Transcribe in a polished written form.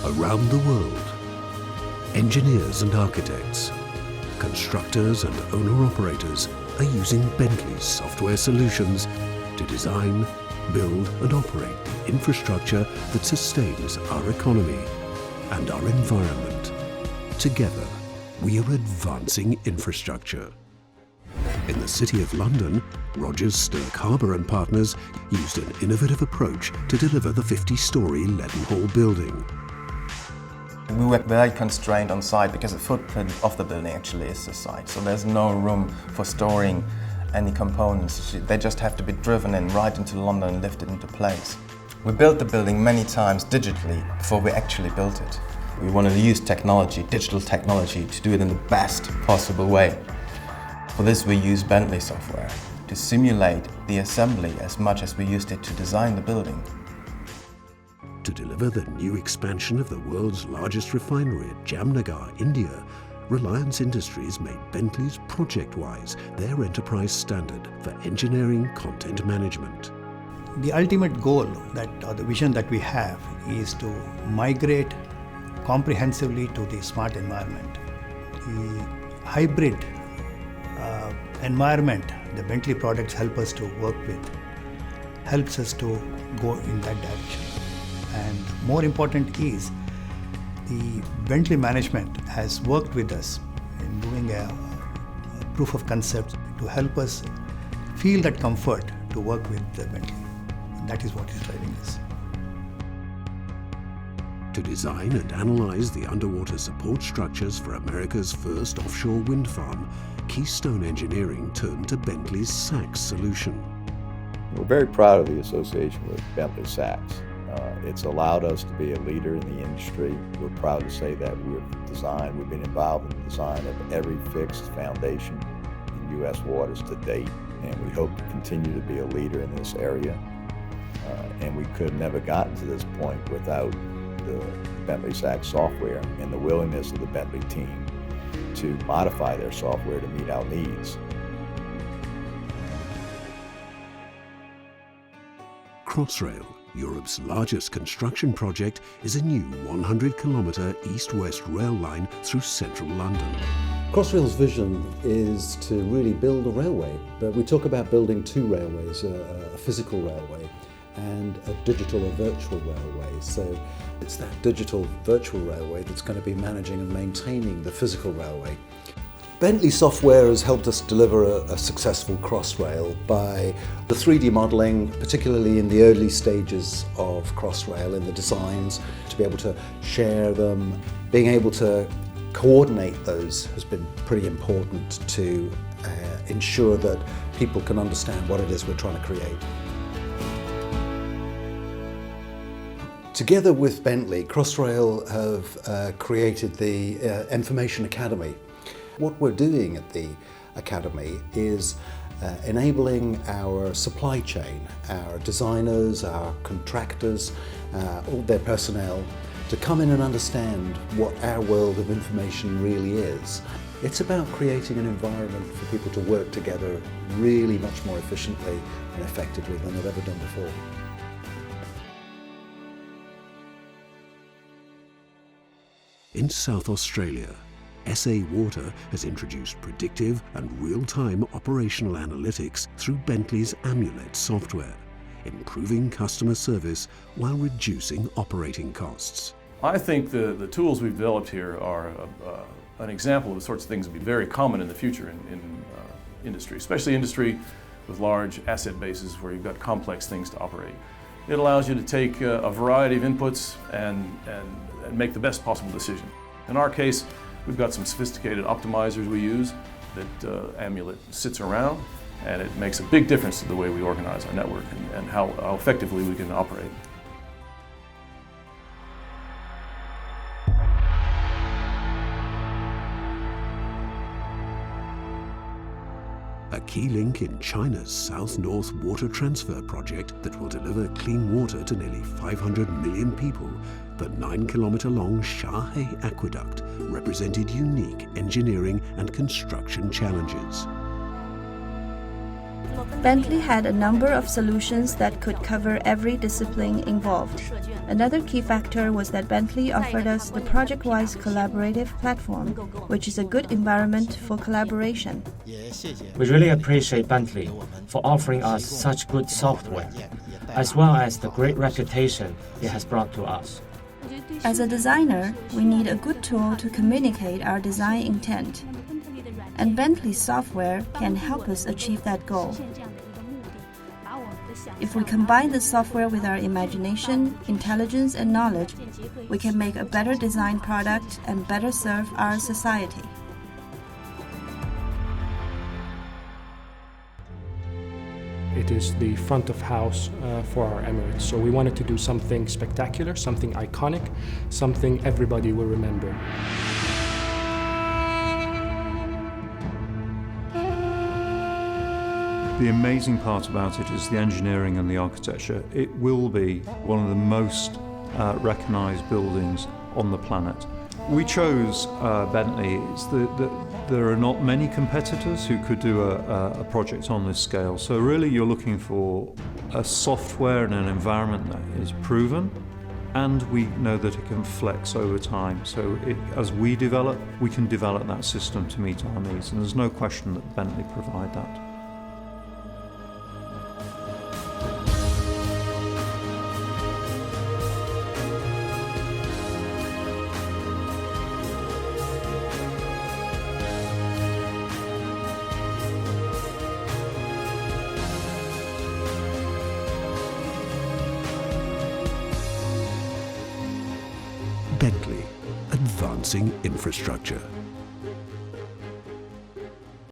Around the world, engineers and architects, constructors and owner-operators are using Bentley's software solutions to design, build and operate the infrastructure that sustains our economy and our environment. Together, we are advancing infrastructure. In the City of London, Rogers, Stirk Harbour and Partners used an innovative approach to deliver the 50-storey Leadenhall building. We were very constrained on site because the footprint of the building actually is the site. So there's no room for storing any components. They just have to be driven in right into London and lifted into place. We built the building many times digitally before we actually built it. We wanted to use technology, digital technology, to do it in the best possible way. For this we use Bentley software to simulate the assembly as much as we used it to design the building. To deliver the new expansion of the world's largest refinery at Jamnagar, India, Reliance Industries made Bentley's ProjectWise their enterprise standard for engineering content management. The ultimate goal, or the vision that we have, is to migrate comprehensively to the smart environment. The hybrid environment the Bentley products help us to work with helps us to go in that direction. And more important is, the Bentley management has worked with us in doing a proof of concept to help us feel that comfort to work with the Bentley. And that is what is driving us. To design and analyze the underwater support structures for America's first offshore wind farm, Keystone Engineering turned to Bentley's SACS solution. We're very proud of the association with Bentley SACS. It's allowed us to be a leader in the industry. We're proud to say that we've been involved in the design of every fixed foundation in U.S. waters to date, and we hope to continue to be a leader in this area. And we could have never gotten to this point without the Bentley SACS software and the willingness of the Bentley team to modify their software to meet our needs. Crossrail, Europe's largest construction project, is a new 100-kilometre east-west rail line through central London. Crossrail's vision is to really build a railway, but we talk about building two railways, a physical railway and a digital or virtual railway. So it's that digital virtual railway that's going to be managing and maintaining the physical railway. Bentley software has helped us deliver a successful Crossrail by the 3D modelling, particularly in the early stages of Crossrail, in the designs, to be able to share them. Being able to coordinate those has been pretty important to ensure that people can understand what it is we're trying to create. Together with Bentley, Crossrail have created the Information Academy. What we're doing at the Academy is enabling our supply chain, our designers, our contractors, all their personnel, to come in and understand what our world of information really is. It's about creating an environment for people to work together really much more efficiently and effectively than they've ever done before. In South Australia, SA Water has introduced predictive and real-time operational analytics through Bentley's Amulet software, improving customer service while reducing operating costs. I think the tools we've developed here are an example of the sorts of things that will be very common in the future in industry, especially industry with large asset bases where you've got complex things to operate. It allows you to take a variety of inputs and make the best possible decision. In our case, we've got some sophisticated optimizers we use that Amulet sits around, and it makes a big difference to the way we organize our network and how effectively we can operate. A key link in China's South-North water transfer project that will deliver clean water to nearly 500 million people, the 9-kilometre-long Shahe Aqueduct represented unique engineering and construction challenges. Bentley had a number of solutions that could cover every discipline involved. Another key factor was that Bentley offered us the project-wise collaborative platform, which is a good environment for collaboration. We really appreciate Bentley for offering us such good software, as well as the great reputation it has brought to us. As a designer, we need a good tool to communicate our design intent, and Bentley's software can help us achieve that goal. If we combine the software with our imagination, intelligence, and knowledge, we can make a better design product and better serve our society. It is the front of house for our Emirates. So we wanted to do something spectacular, something iconic, something everybody will remember. The amazing part about it is the engineering and the architecture. It will be one of the most recognised buildings on the planet. We chose Bentley. There are not many competitors who could do a project on this scale. So really you're looking for a software and an environment that is proven, and we know that it can flex over time. So as we develop, we can develop that system to meet our needs, and there's no question that Bentley provide that. Bentley, advancing infrastructure.